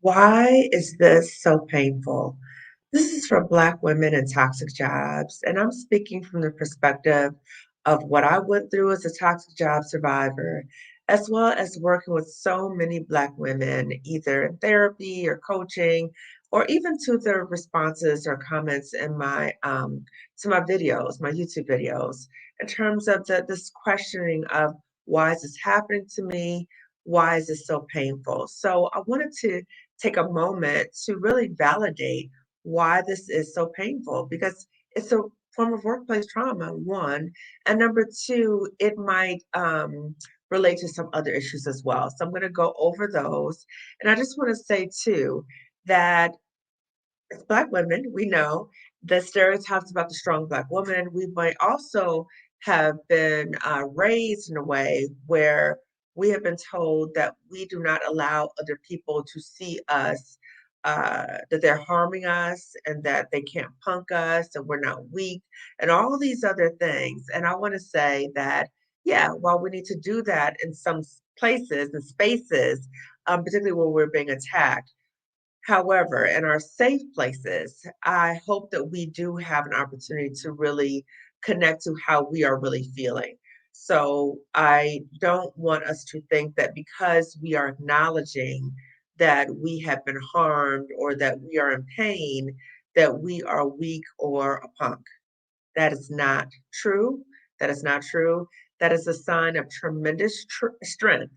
Why is this so painful? This is for Black women in toxic jobs, and I'm speaking from the perspective of what I went through as a toxic job survivor, as well as working with so many Black women, either in therapy or coaching, or even to the responses or comments in my to my videos, my YouTube videos, in terms of this questioning of why is this happening to me? Why is this so painful? So I wanted to take a moment to really validate why this is so painful because it's a form of workplace trauma, one. And number two, it might relate to some other issues as well. So I'm going to go over those. And I just want to say, too, that as Black women, we know the stereotypes about the strong Black woman. We might also have been raised in a way where we have been told that we do not allow other people to see us, that they're harming us and that they can't punk us and we're not weak and all these other things. And I want to say that, yeah, while we need to do that in some places and spaces, particularly when we're being attacked, however, in our safe places, I hope that we do have an opportunity to really connect to how we are really feeling. So I don't want us to think that because we are acknowledging that we have been harmed or that we are in pain, that we are weak or a punk. That is not true. That is not true. That is a sign of tremendous strength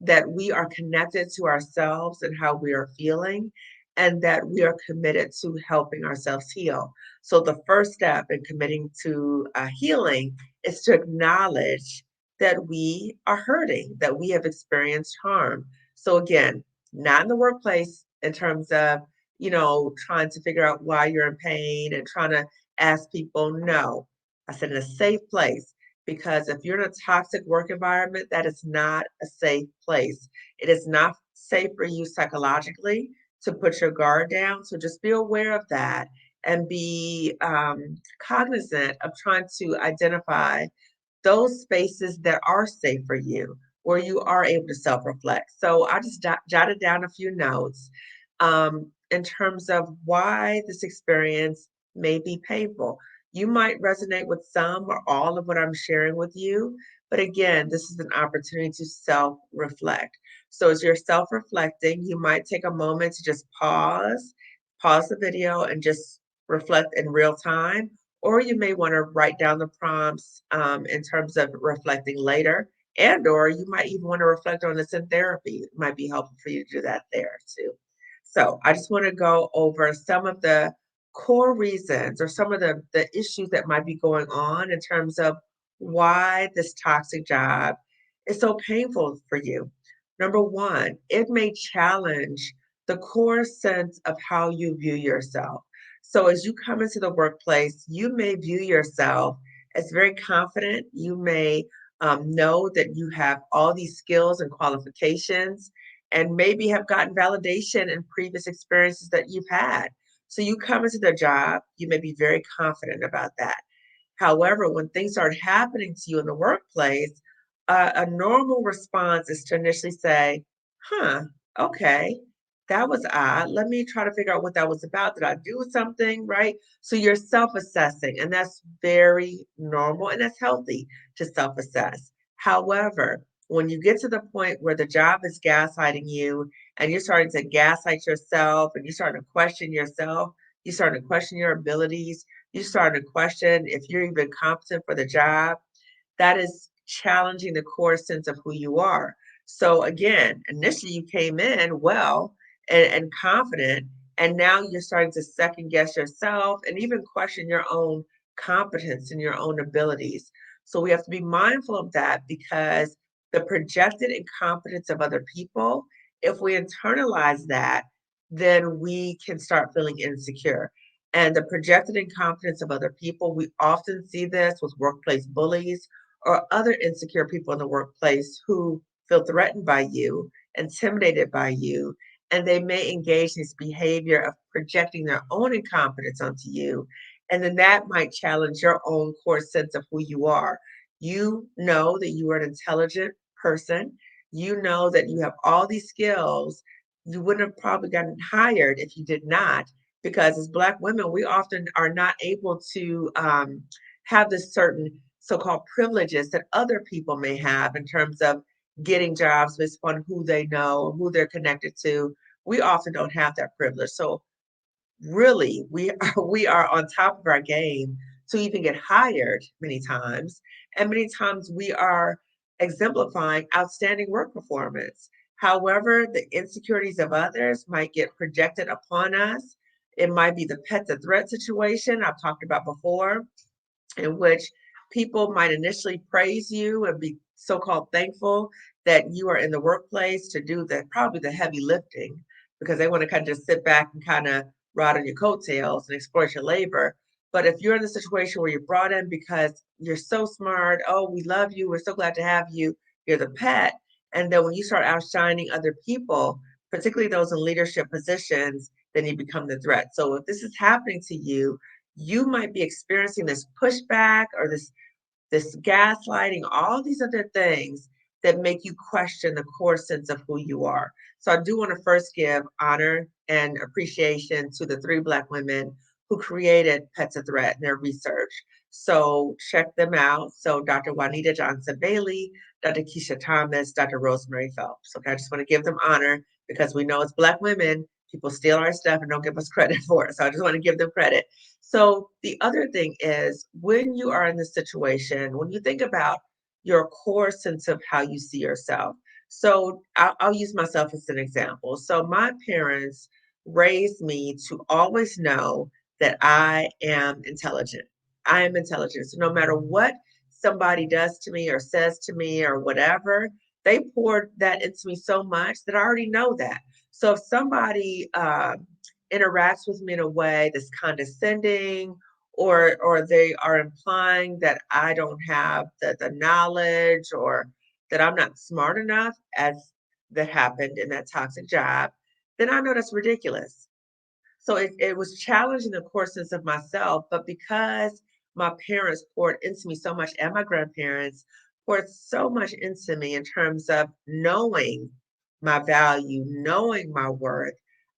that we are connected to ourselves and how we are feeling, and that we are committed to helping ourselves heal. So, the first step in committing to healing is to acknowledge that we are hurting, that we have experienced harm. So, again, not in the workplace in terms of, trying to figure out why you're in pain and trying to ask people, no. I said in a safe place because if you're in a toxic work environment, that is not a safe place. It is not safe for you psychologically to put your guard down. So just be aware of that and be cognizant of trying to identify those spaces that are safe for you, where you are able to self reflect. So I just jotted down a few notes in terms of why this experience may be painful. You might resonate with some or all of what I'm sharing with you, but again, this is an opportunity to self reflect. So, as you're self reflecting, you might take a moment to just pause the video, and just reflect in real time. Or you may want to write down the prompts in terms of reflecting later. And or you might even want to reflect on this in therapy. It might be helpful for you to do that there too. So I just want to go over some of the core reasons or some of the issues that might be going on in terms of why this toxic job is so painful for you. Number one, it may challenge the core sense of how you view yourself. So as you come into the workplace, you may view yourself as very confident. You may know that you have all these skills and qualifications and maybe have gotten validation in previous experiences that you've had. So you come into the job, you may be very confident about that. However, when things start happening to you in the workplace, a normal response is to initially say, huh, okay, that was odd. Let me try to figure out what that was about. Did I do something right? So you're self assessing, and that's very normal and that's healthy to self assess. However, when you get to the point where the job is gaslighting you and you're starting to gaslight yourself and you're starting to question yourself, you're starting to question your abilities, you start to question if you're even competent for the job, that is challenging the core sense of who you are. So again, initially you came in well and confident, and now you're starting to second guess yourself and even question your own competence and your own abilities. So we have to be mindful of that because the projected incompetence of other people, if we internalize that, then we can start feeling insecure. And the projected incompetence of other people, we often see this with workplace bullies or other insecure people in the workplace who feel threatened by you, intimidated by you, and they may engage in this behavior of projecting their own incompetence onto you. And then that might challenge your own core sense of who you are. You know that you are an intelligent person. You know that you have all these skills, you wouldn't have probably gotten hired if you did not, because as Black women, we often are not able to have this certain so-called privileges that other people may have in terms of getting jobs based upon who they know, who they're connected to. We often don't have that privilege. So really we are on top of our game to even get hired many times, and many times we are exemplifying outstanding work performance. However, the insecurities of others might get projected upon us. It might be the pet to threat situation I've talked about before, in which people might initially praise you and be so-called thankful that you are in the workplace to do the probably the heavy lifting, because they want to kind of just sit back and kind of ride on your coattails and exploit your labor. But if you're in a situation where you're brought in because you're so smart, oh, we love you, we're so glad to have you, you're the pet. And then when you start outshining other people, particularly those in leadership positions, then you become the threat. So if this is happening to you, you might be experiencing this pushback or this gaslighting, all these other things that make you question the core sense of who you are. So I do want to first give honor and appreciation to the three Black women who created Pets a Threat in their research. So check them out. So Dr. Juanita Johnson Bailey, Dr. Keisha Thomas, Dr. Rosemary Phelps. Okay, I just want to give them honor because we know as Black women, people steal our stuff and don't give us credit for it. So I just want to give them credit. So the other thing is when you are in this situation, when you think about your core sense of how you see yourself. So I'll use myself as an example. So my parents raised me to always know that I am intelligent. I am intelligent. So no matter what somebody does to me or says to me or whatever, they poured that into me so much that I already know that. So if somebody interacts with me in a way that's condescending, or they are implying that I don't have the knowledge, or that I'm not smart enough, as that happened in that toxic job, then I know that's ridiculous. So it was challenging the core sense of myself, but because my parents poured into me so much, and my grandparents poured so much into me in terms of knowing my value, knowing my worth,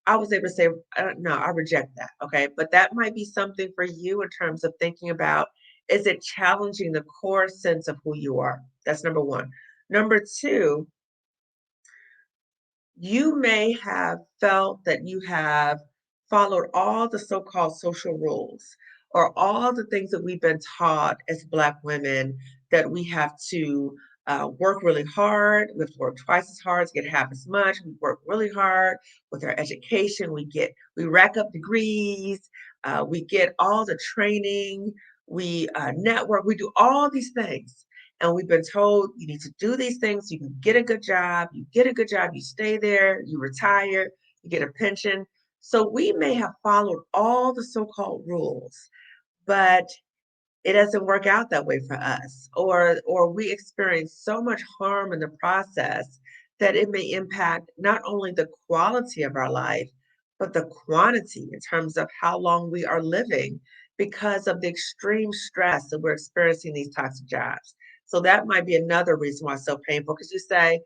I was able to say, no, I reject that. Okay. But that might be something for you in terms of thinking about, is it challenging the core sense of who you are? That's number one. Number two, you may have felt that you have followed all the so-called social rules, or all the things that we've been taught as Black women, that we have to work really hard. We have to work twice as hard to get half as much. We work really hard with our education. We rack up degrees. We get all the training. We network. We do all these things, and we've been told you need to do these things so you can get a good job. You get a good job, you stay there, you retire, you get a pension. So we may have followed all the so-called rules, but it doesn't work out that way for us, or we experience so much harm in the process that it may impact not only the quality of our life, but the quantity in terms of how long we are living, because of the extreme stress that we're experiencing these toxic jobs. So that might be another reason why it's so painful, because you say,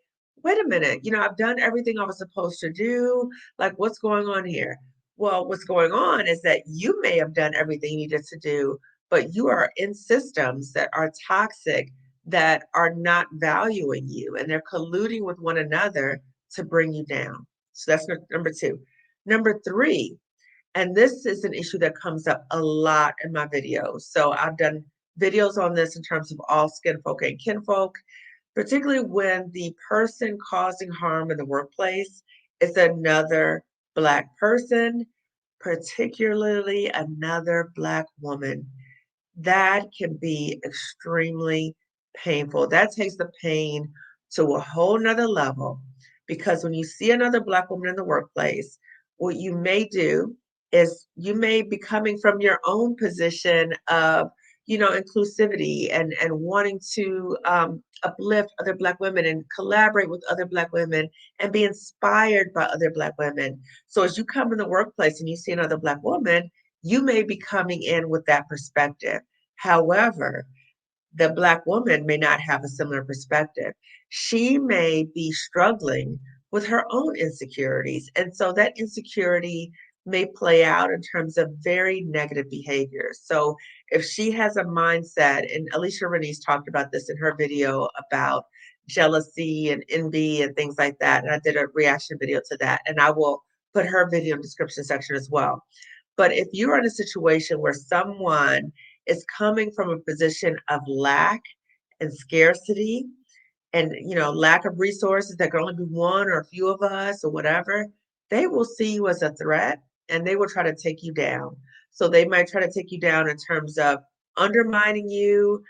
wait a minute, I've done everything I was supposed to do. Like, what's going on here? Well, what's going on is that you may have done everything you needed to do, but you are in systems that are toxic, that are not valuing you, and they're colluding with one another to bring you down. So that's number two. Number three, and this is an issue that comes up a lot in my videos. So I've done videos on this in terms of all skin folk and kinfolk, particularly when the person causing harm in the workplace is another Black person, particularly another Black woman. That can be extremely painful. That takes the pain to a whole nother level, because when you see another Black woman in the workplace, what you may do is you may be coming from your own position of, inclusivity, and wanting to uplift other Black women and collaborate with other Black women and be inspired by other Black women. So as you come in the workplace and you see another Black woman, you may be coming in with that perspective. However, the Black woman may not have a similar perspective. She may be struggling with her own insecurities. And so that insecurity may play out in terms of very negative behaviors. So if she has a mindset, and Alicia Renese talked about this in her video about jealousy and envy and things like that. And I did a reaction video to that. And I will put her video in the description section as well. But if you're in a situation where someone is coming from a position of lack and scarcity, and lack of resources, that could only be one or a few of us or whatever, they will see you as a threat and they will try to take you down. So they might try to take you down in terms of undermining you.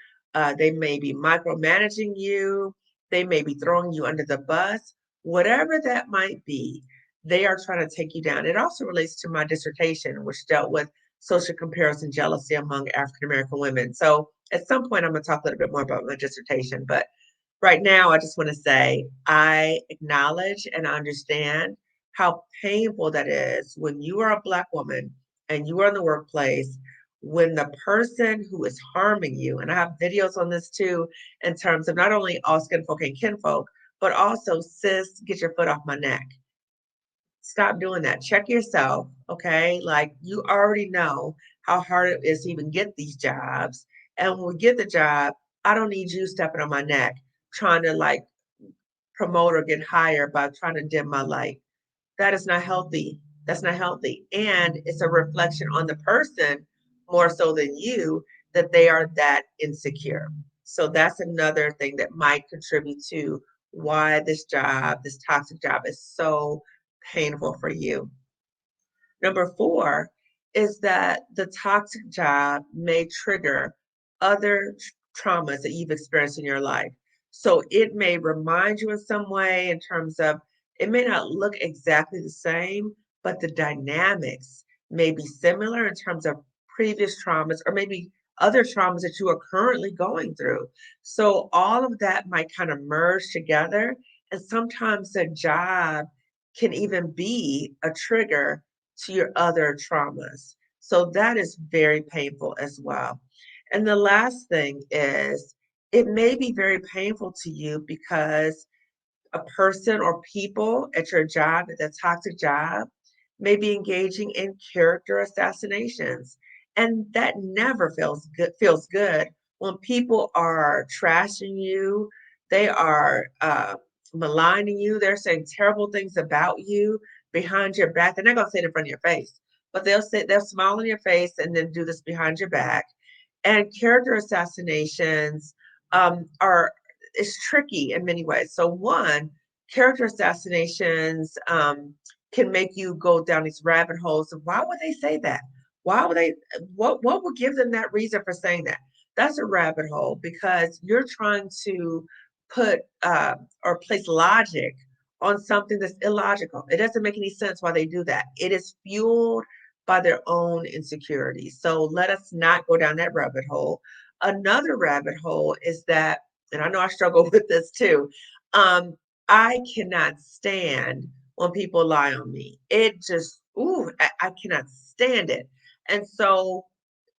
They may be micromanaging you. They may be throwing you under the bus. Whatever that might be, they are trying to take you down. It also relates to my dissertation, which dealt with social comparison jealousy among African American women. So at some point, I'm going to talk a little bit more about my dissertation, but right now, I just want to say I acknowledge and understand how painful that is when you are a Black woman and you are in the workplace, when the person who is harming you, and I have videos on this too, in terms of not only all skin folk and kinfolk, but also sis, get your foot off my neck. Stop doing that. Check yourself, okay? Like you already know how hard it is to even get these jobs. And when we get the job, I don't need you stepping on my neck, trying to like promote or get hired by trying to dim my light. That is not healthy. That's not healthy. And it's a reflection on the person more so than you that they are that insecure. So that's another thing that might contribute to why this job, this toxic job, is so painful for you. Number four is that the toxic job may trigger other traumas that you've experienced in your life. So it may remind you in some way in terms of it may not look exactly the same, but the dynamics may be similar in terms of previous traumas or maybe other traumas that you are currently going through. So all of that might kind of merge together. And sometimes the job can even be a trigger to your other traumas. So that is very painful as well. And the last thing is it may be very painful to you because a person or people at your job, at that toxic job, may be engaging in character assassinations. And that never feels good when people are trashing you, they are maligning you, they're saying terrible things about you behind your back. They're not gonna say it in front of your face, but they'll smile in your face and then do this behind your back. And character assassinations are is tricky in many ways. So one, character assassinations can make you go down these rabbit holes of why would they say that? Why would they? What would give them that reason for saying that? That's a rabbit hole because you're trying to put or place logic on something that's illogical. It doesn't make any sense why they do that. It is fueled by their own insecurities. So let us not go down that rabbit hole. Another rabbit hole is that, and I know I struggle with this too. Um, I cannot stand when people lie on me. It just, ooh, I cannot stand it. And so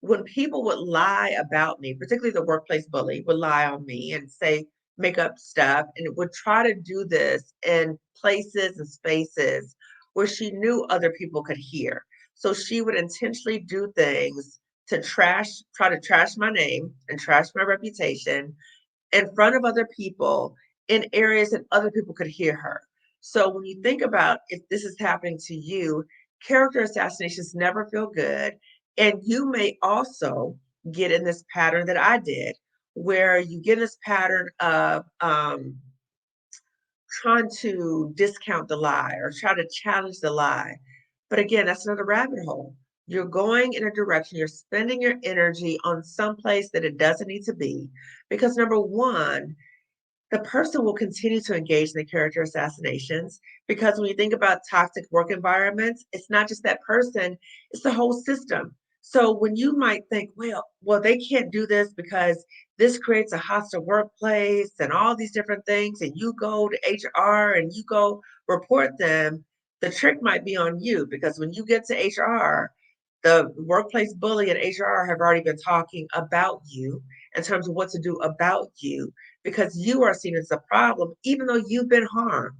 when people would lie about me, particularly the workplace bully would lie on me and say, make up stuff, and it would try to do this in places and spaces where she knew other people could hear. So she would intentionally do things to try to trash my name and trash my reputation in front of other people in areas that other people could hear her. So when you think about if this is happening to you, character assassinations never feel good. And you may also get in this pattern that I did, where you get in this pattern of trying to discount the lie or try to challenge the lie. But again, that's another rabbit hole. You're going in a direction, you're spending your energy on some place that it doesn't need to be. Because number one, the person will continue to engage in the character assassinations because when you think about toxic work environments, it's not just that person, it's the whole system. So when you might think, well, they can't do this because this creates a hostile workplace and all these different things, and you go to HR and you go report them, the trick might be on you because when you get to HR, the workplace bully and HR have already been talking about you in terms of what to do about you because you are seen as a problem, even though you've been harmed.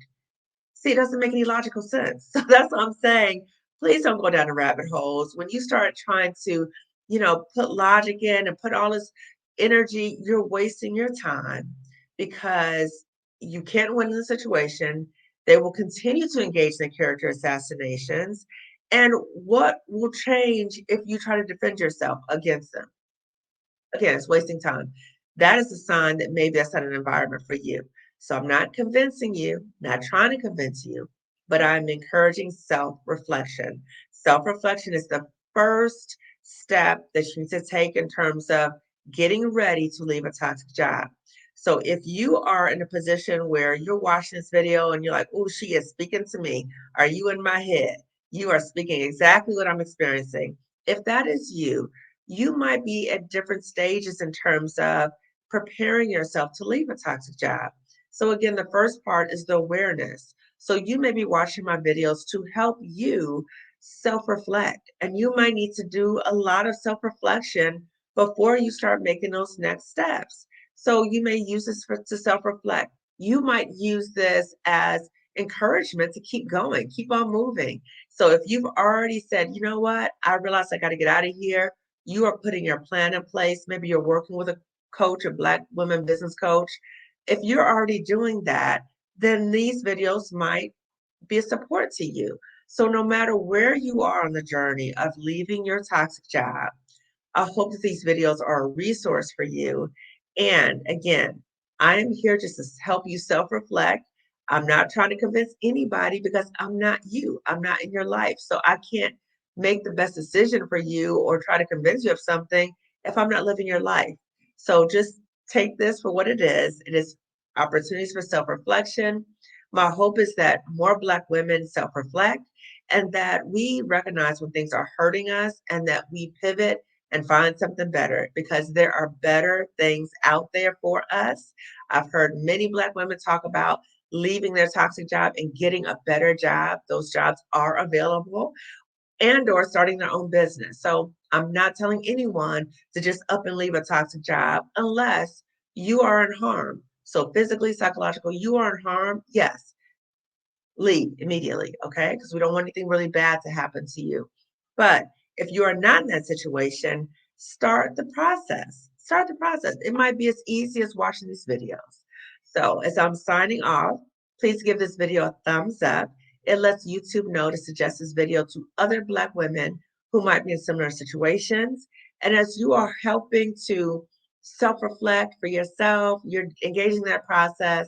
See, it doesn't make any logical sense. So that's what I'm saying. Please don't go down the rabbit holes. When you start trying to, put logic in and put all this energy, you're wasting your time because you can't win in the situation. They will continue to engage in character assassinations. And what will change if you try to defend yourself against them? Again, it's wasting time. That is a sign that maybe that's not an environment for you. So I'm not convincing you, not trying to convince you, but I'm encouraging self reflection. Self reflection is the first step that you need to take in terms of getting ready to leave a toxic job. So if you are in a position where you're watching this video and you're like, oh, she is speaking to me, are you in my head? You are speaking exactly what I'm experiencing. If that is you, you might be at different stages in terms of preparing yourself to leave a toxic job. So, again, the first part is the awareness. So, you may be watching my videos to help you self reflect, and you might need to do a lot of self reflection before you start making those next steps. So, you may use this to self reflect. You might use this as encouragement to keep going, keep on moving. So, if you've already said, you know what, I realize I got to get out of here, you are putting your plan in place. Maybe you're working with a coach, a Black women business coach. If you're already doing that, then these videos might be a support to you. So, no matter where you are on the journey of leaving your toxic job, I hope that these videos are a resource for you. And again, I am here just to help you self reflect. I'm not trying to convince anybody because I'm not you. I'm not in your life. So I can't make the best decision for you or try to convince you of something if I'm not living your life. So just take this for what it is. It is opportunities for self reflection. My hope is that more Black women self reflect and that we recognize when things are hurting us and that we pivot and find something better because there are better things out there for us. I've heard many Black women talk about leaving their toxic job and getting a better job. Those jobs are available and or starting their own business. So I'm not telling anyone to just up and leave a toxic job unless you are in harm. So physically, psychological, you are in harm. Yes, leave immediately, okay? Because we don't want anything really bad to happen to you. But if you are not in that situation, start the process. Start the process. It might be as easy as watching these videos. So as I'm signing off, please give this video a thumbs up. It lets YouTube know to suggest this video to other Black women who might be in similar situations. And as you are helping to self reflect for yourself, you're engaging in that process,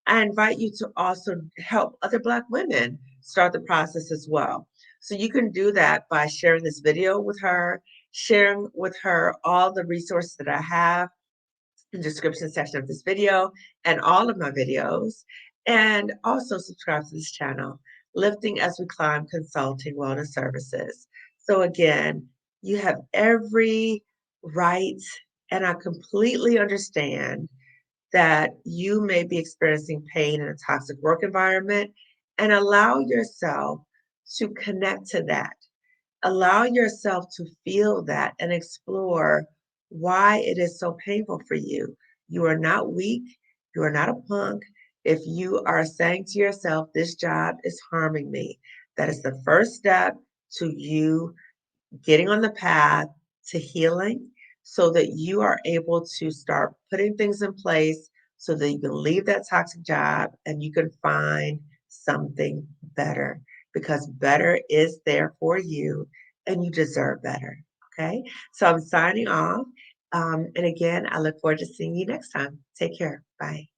I invite you to also help other Black women start the process as well. So you can do that by sharing this video with her, sharing with her all the resources that I have in the description section of this video and all of my videos. And also subscribe to this channel, Lifting as We Climb Consulting Wellness Services. So again, you have every right, and I completely understand that you may be experiencing pain in a toxic work environment and allow yourself to connect to that. Allow yourself to feel that and explore why it is so painful for you. You are not weak. You are not a punk. If you are saying to yourself, this job is harming me, that is the first step to you getting on the path to healing so that you are able to start putting things in place so that you can leave that toxic job and you can find something better because better is there for you and you deserve better. Okay. So I'm signing off. And again, I look forward to seeing you next time. Take care. Bye.